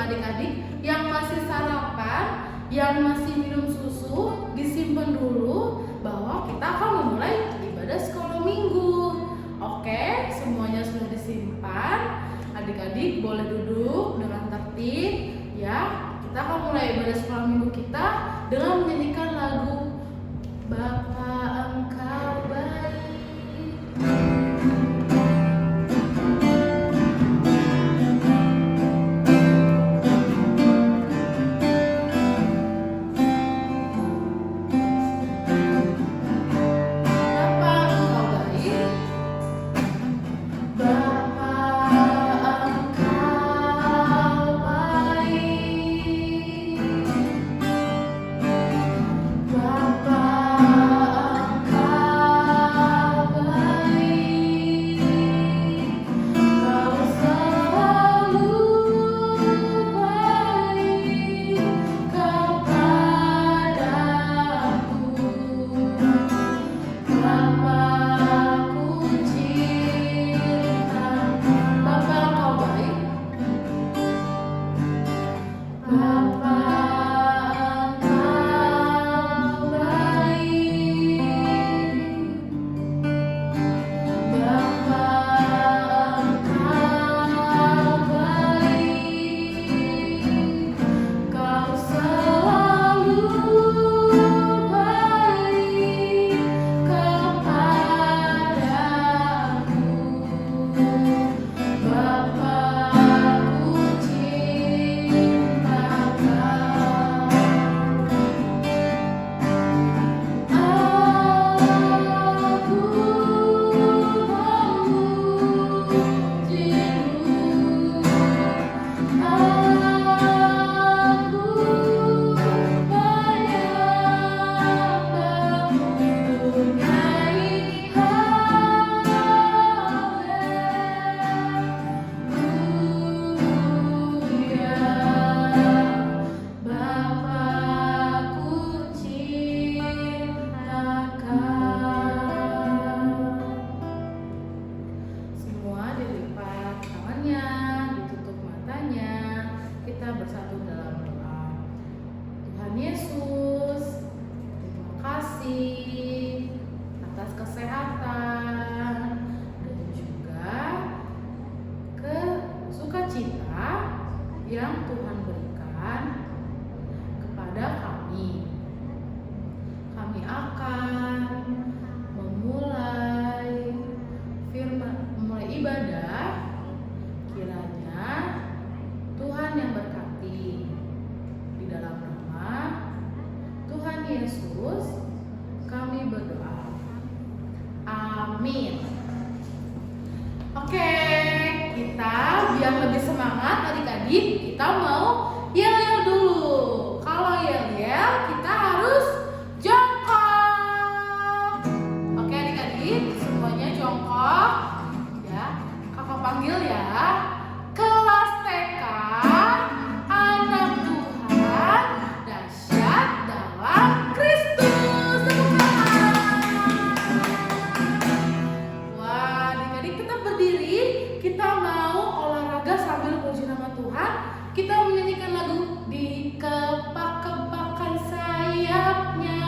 adik-adik yang masih sarapan, yang masih minum susu, disimpan dulu bahwa kita akan memulai ibadah sekolah minggu. Oke, semuanya sudah disimpan. Adik-adik boleh duduk dengan tertib ya. Kita akan mulai ibadah sekolah minggu kita dengan menyanyikan lagu Bapa Engkau Baik. Yang Tuhan berikan kepada kami. Kami akan memulai ibadah. Kiranya Tuhan yang berkati. Di dalam nama Tuhan Yesus kami berdoa. Amin. Oke, kita biar lebih semangat adik-adik, kita mau yel-yel dulu. Kalau yel-yel kita harus jongkok. Oke adik-adik, semuanya jongkok. Ya, kakak panggil ya. Kelas TK, anak Tuhan, dahsyat dalam Kristus. Wah, adik-adik tetap berdiri. Kita mau olahraga sambil puji nama Tuhan. Kita menyanyikan lagu Di Kepak-kepakan Sayapnya.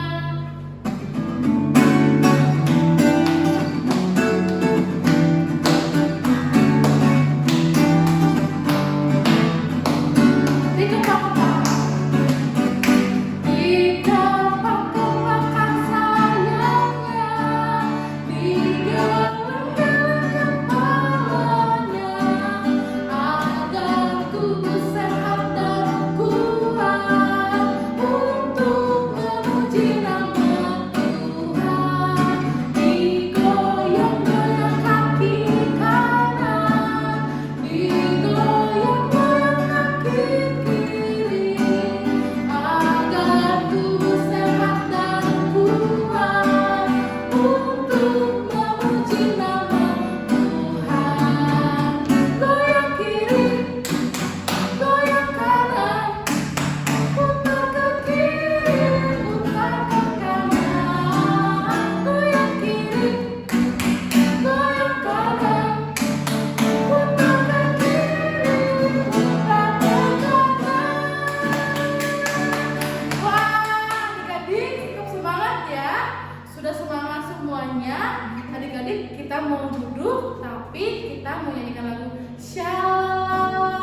adik-adik kita mau duduk, tapi kita mau nyanyikan lagu Shalala.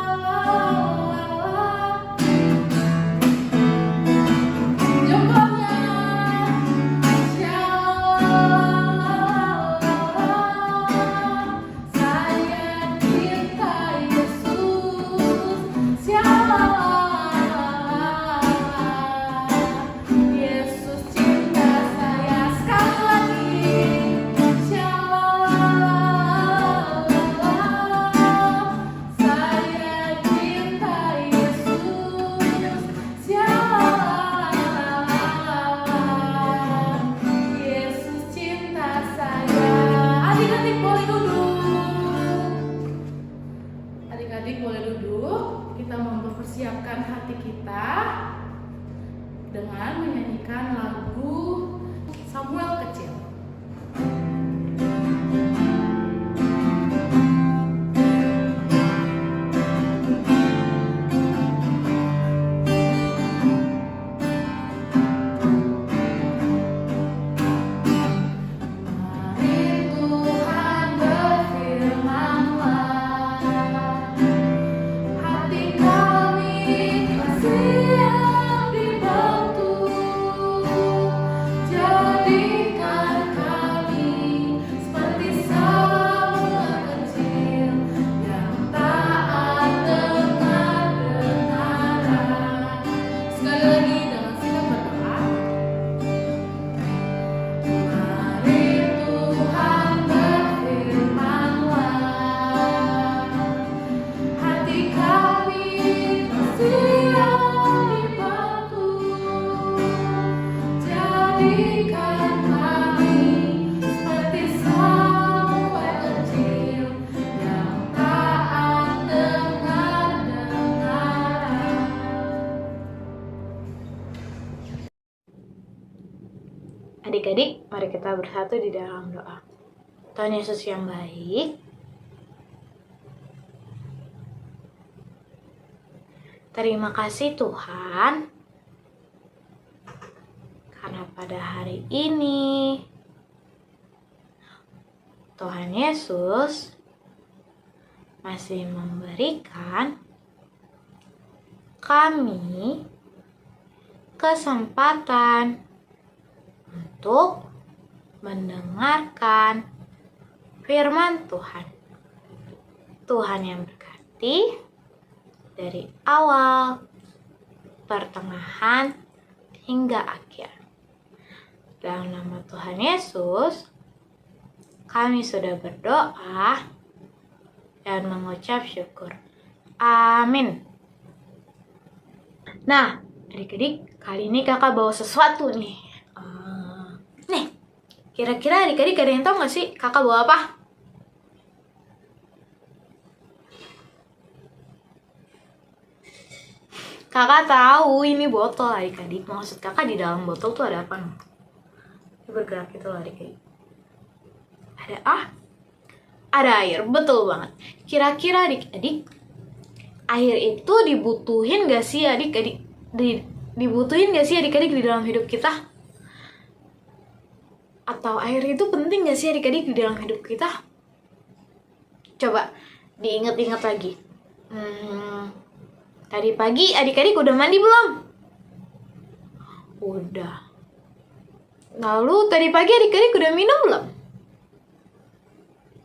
Jempolnya Shalala. Saya cinta Yesus. Shalala. Yesus cinta saya. Sekali lagi. Saya cinta Yesus. Yesus cinta saya. Adik-adik boleh duduk. Adik-adik boleh duduk. Kita mempersiapkan hati kita dengan menyanyikan lagu Samuel Kecil. Mari Tuhan berfirman-Lah, hati kami siap dibantu, jadikan kami seperti Samuel kecil yang taat dengar kebenaran. Sekali lagi dengan sikap berdoa. Mari Tuhan berfirman-Lah, hati kami siap dibantu, jadikan kami seperti Samuel kecil yang taat dengar kebenaran. Adik-adik, mari kita bersatu di dalam doa. Tuhan Yesus yang baik, terima kasih Tuhan, karena pada hari ini Tuhan Yesus masih memberikan kami kesempatan untuk mendengarkan firman Tuhan. Tuhan yang berkati dari awal, pertengahan, hingga akhir. Dalam nama Tuhan Yesus, kami sudah berdoa dan mengucap syukur. Amin. Nah, adik-adik, kali ini kakak bawa sesuatu nih. Nih, kira-kira adik-adik ada yang tahu nggak sih kakak bawa apa? Kakak tahu ini botol adik-adik. Maksud kakak di dalam botol tuh ada apa? Ini bergerak itu loh adik-adik. Ada air, betul banget. Kira-kira adik-adik, air itu dibutuhin gak sih adik-adik? Dibutuhin gak sih adik-adik di dalam hidup kita? Atau air itu penting gak sih adik-adik di dalam hidup kita? Coba diingat-ingat lagi. Tadi pagi adik-adik udah mandi belum? Udah. Lalu tadi pagi adik-adik udah minum belum?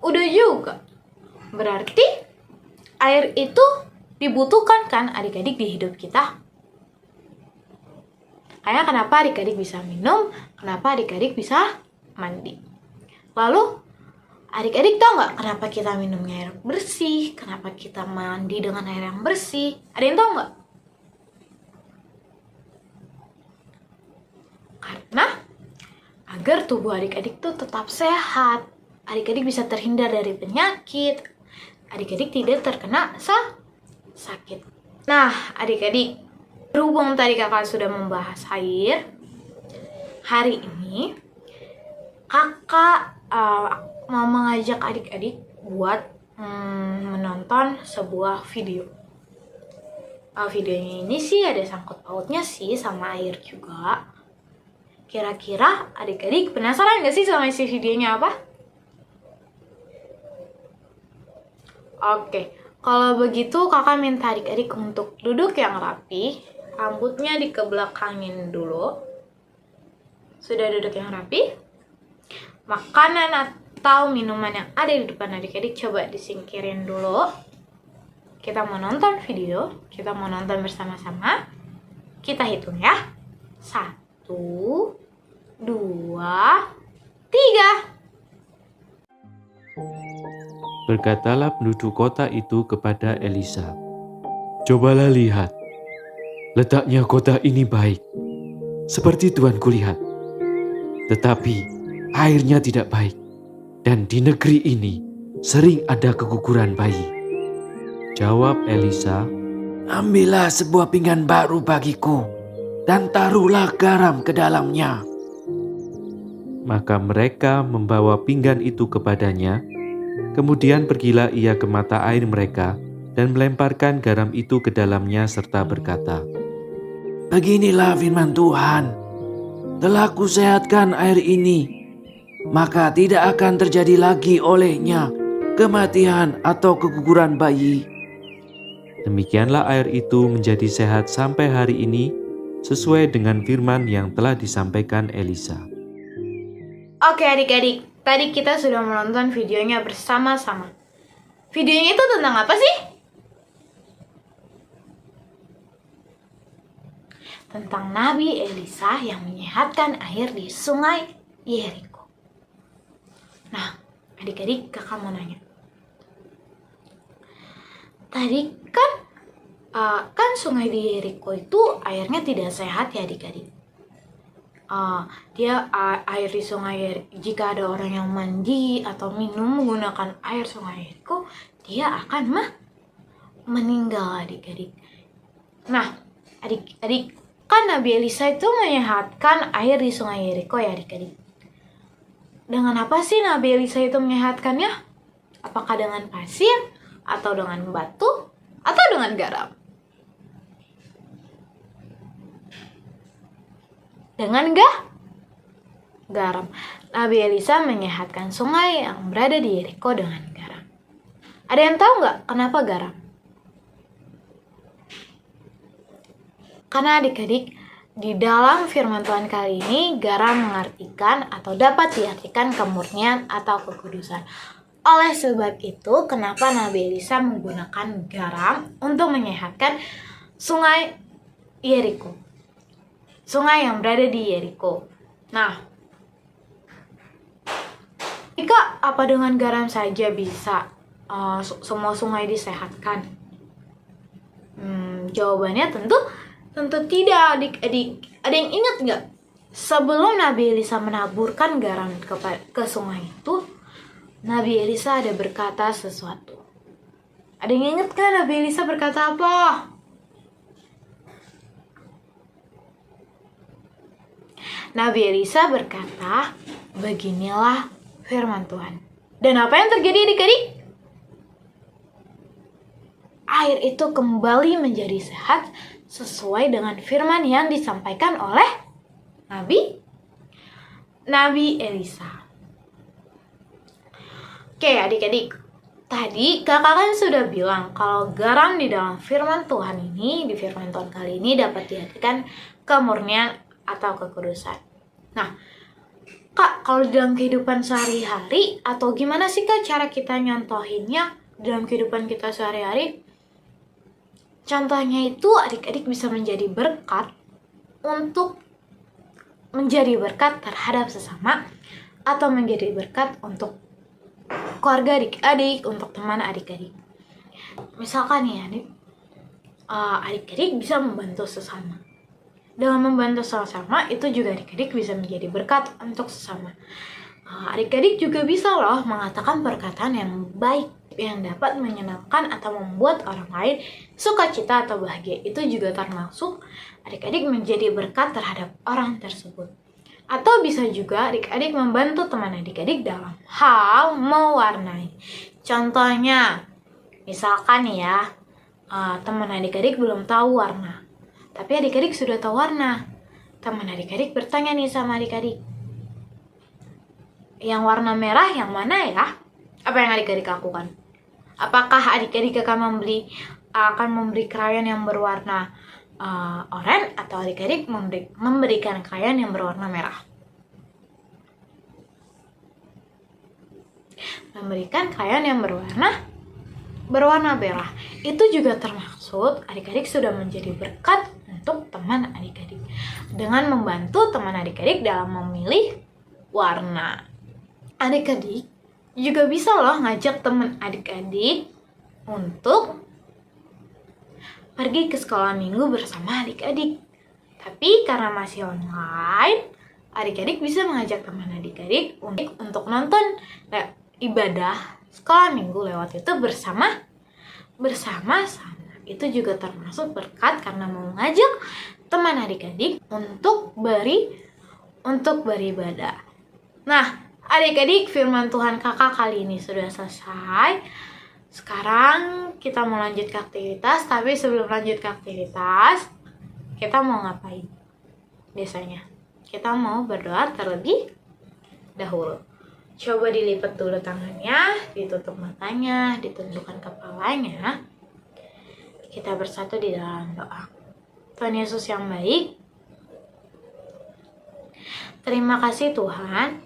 Udah juga. Berarti air itu dibutuhkan kan adik-adik di hidup kita? Kayak kenapa adik-adik bisa minum? Kenapa adik-adik bisa mandi? Lalu adik-adik tahu nggak kenapa kita minumnya air bersih? Kenapa kita mandi dengan air yang bersih? Ada yang tahu nggak? Karena agar tubuh adik-adik tuh tetap sehat, adik-adik bisa terhindar dari penyakit, adik-adik tidak terkena sakit. Nah, adik-adik, berhubung tadi kakak sudah membahas air, hari ini kakak mau mengajak adik-adik buat menonton sebuah video. Videonya ini sih ada sangkut pautnya sih sama air juga. Kira-kira adik-adik penasaran gak sih sama isi videonya apa? Oke, kalau begitu kakak minta adik-adik untuk duduk yang rapi, rambutnya dikebelakangin dulu. Sudah duduk yang rapi? Makanan atau minuman yang ada di depan adik-adik coba disingkirin dulu. Kita mau nonton video, kita mau nonton bersama-sama. Kita hitung ya. 1, 2, 3. Berkatalah penduduk kota itu kepada Elisa, "Cobalah lihat, letaknya kota ini baik, seperti tuanku lihat. Tetapi airnya tidak baik, dan di negeri ini sering ada keguguran bayi." Jawab Elisa, "Ambillah sebuah pinggan baru bagiku, dan taruhlah garam ke dalamnya." Maka mereka membawa pinggan itu kepadanya. Kemudian pergilah ia ke mata air mereka dan melemparkan garam itu ke dalamnya serta berkata, "Beginilah firman Tuhan, telah kusehatkan air ini, maka tidak akan terjadi lagi olehnya kematian atau keguguran bayi." Demikianlah air itu menjadi sehat sampai hari ini, sesuai dengan firman yang telah disampaikan Elisa. Oke adik-adik, tadi kita sudah menonton videonya bersama-sama. Videonya itu tentang apa sih? Tentang Nabi Elisa yang menyehatkan air di sungai Yeriko. Nah, adik-adik kakak mau nanya. Tadi kan sungai di Yeriko itu airnya tidak sehat ya adik-adik. Air di sungai, jika ada orang yang mandi atau minum menggunakan air sungai Yeriko, dia akan meninggal adik-adik. Nah, adik-adik, kan Nabi Elisa itu menyehatkan air di sungai Yeriko ya adik-adik. Dengan apa sih Nabi Elisa itu menyehatkannya? Apakah dengan pasir, atau dengan batu, atau dengan garam? Dengan garam. Nabi Elisa menyehatkan sungai yang berada di Yeriko dengan garam. Ada yang tahu nggak kenapa garam? Karena adik-adik, di dalam firman Tuhan kali ini, garam mengartikan atau dapat diartikan kemurnian atau kekudusan. Oleh sebab itu, kenapa Nabi Elisa menggunakan garam untuk menyehatkan sungai Yeriko. Sungai yang berada di Yeriko. Nah, jika apa dengan garam saja bisa semua sungai disehatkan? Jawabannya tentu tidak adik-adik. Ada yang ingat nggak? Sebelum Nabi Elisa menaburkan garam ke sungai itu, Nabi Elisa ada berkata sesuatu. Ada yang ingat kan Nabi Elisa berkata apa? Nabi Elisa berkata, "Beginilah firman Tuhan." Dan apa yang terjadi adik-adik? Air itu kembali menjadi sehat sesuai dengan firman yang disampaikan oleh Nabi Elisa. Oke adik-adik, tadi kakak kan sudah bilang kalau garam di dalam firman Tuhan ini, di firman Tuhan kali ini dapat diartikan kemurnian atau kekudusan. Nah, Kak, kalau dalam kehidupan sehari-hari, atau gimana sih Kak cara kita nyontohinnya dalam kehidupan kita sehari-hari? Contohnya itu adik-adik bisa menjadi berkat terhadap sesama, atau menjadi berkat untuk keluarga adik-adik, untuk teman adik-adik. Misalkan ya, adik-adik bisa membantu sesama. Dengan membantu sesama, itu juga adik-adik bisa menjadi berkat untuk sesama. Adik-adik juga bisa loh mengatakan perkataan yang baik, yang dapat menyenangkan atau membuat orang lain sukacita atau bahagia. Itu juga termasuk adik-adik menjadi berkat terhadap orang tersebut. Atau bisa juga adik-adik membantu teman adik-adik dalam hal mewarnai. Contohnya, misalkan ya, teman adik-adik belum tahu warna, tapi adik-adik sudah tahu warna. Teman adik-adik bertanya nih sama adik-adik, "Yang warna merah yang mana ya?" Apa yang adik-adik lakukan? Apakah adik-adik akan memberi krayon yang berwarna oranye atau adik-adik memberikan krayon yang berwarna merah? Memberikan krayon yang berwarna merah. Itu juga termaksud adik-adik sudah menjadi berkat untuk teman adik-adik dengan membantu teman adik-adik dalam memilih warna. Adik-adik juga bisa loh ngajak teman adik-adik untuk pergi ke sekolah minggu bersama adik-adik. Tapi karena masih online, adik-adik bisa mengajak teman adik-adik untuk nonton ibadah sekolah minggu lewat itu bersama-sama. Itu juga termasuk berkat karena mau ngajak teman adik-adik untuk beribadah. Nah, adik-adik, firman Tuhan kakak kali ini sudah selesai. Sekarang kita mau lanjut ke aktivitas, tapi sebelum lanjut ke aktivitas, kita mau ngapain? Biasanya kita mau berdoa terlebih dahulu. Coba dilipat dulu tangannya, ditutup matanya, ditundukkan kepalanya. Kita bersatu di dalam doa. Tuhan Yesus yang baik, terima kasih Tuhan,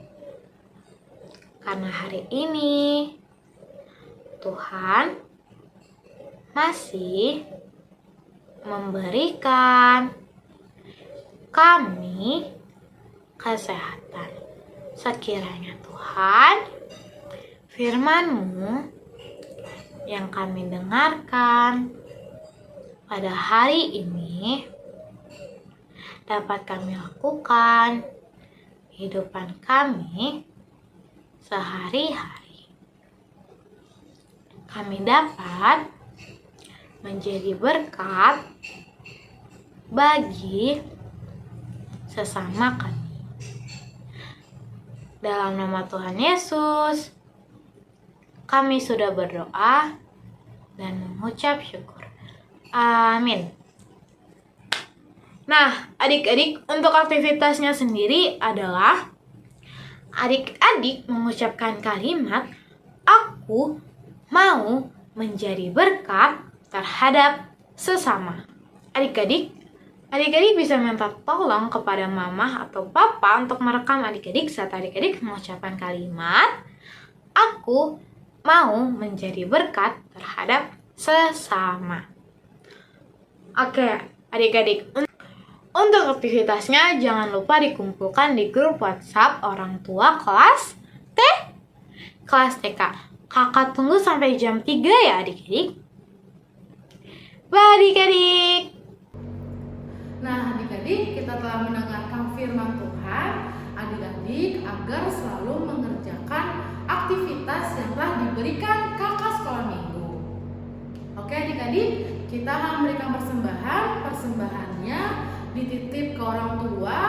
karena hari ini Tuhan masih memberikan kami kesehatan. Sekiranya Tuhan, firman-Mu yang kami dengarkan pada hari ini dapat kami lakukan kehidupan kami sehari-hari. Kami dapat menjadi berkat bagi sesama kami. Dalam nama Tuhan Yesus, kami sudah berdoa dan mengucap syukur. Amin. Nah, adik-adik, untuk aktivitasnya sendiri adalah adik-adik mengucapkan kalimat, aku mau menjadi berkat terhadap sesama. Adik-adik bisa minta tolong kepada mama atau papa untuk merekam adik-adik saat adik-adik mengucapkan kalimat, aku mau menjadi berkat terhadap sesama. Oke, adik-adik, untuk aktivitasnya jangan lupa dikumpulkan di grup WhatsApp orang tua kelas TK. Kakak tunggu sampai jam 3 ya adik-adik. Bye adik-adik. Nah, adik-adik, kita telah mendengarkan firman Tuhan. Adik-adik agar selalu mengerjakan aktivitas yang telah diberikan kakak sekolah minggu. Oke adik-adik, kita akan memberikan persembahan. Persembahannya dititip ke orang tua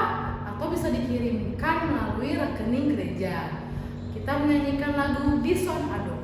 atau bisa dikirimkan melalui rekening gereja. Kita menyanyikan lagu Dison Ado.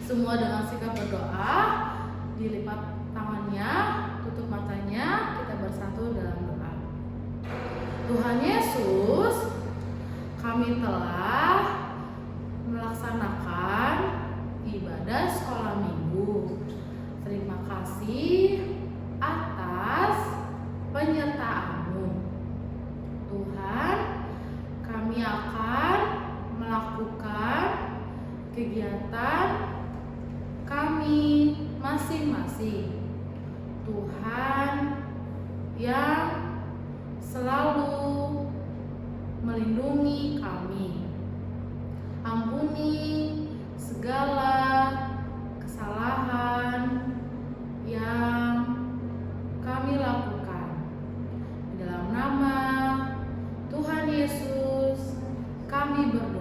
Semua dengan sikap berdoa, dilipat tangannya, tutup matanya, kita bersatu dalam doa. Tuhan Yesus, kami telah melaksanakan ibadah sekolah minggu. Terima kasih atas penyertaan-Mu. Tuhan, kami akan melakukan kegiatan kami masing-masing. Tuhan yang selalu melindungi kami. Ampuni segala kesalahan yang kami lakukan. Di dalam nama kami berdua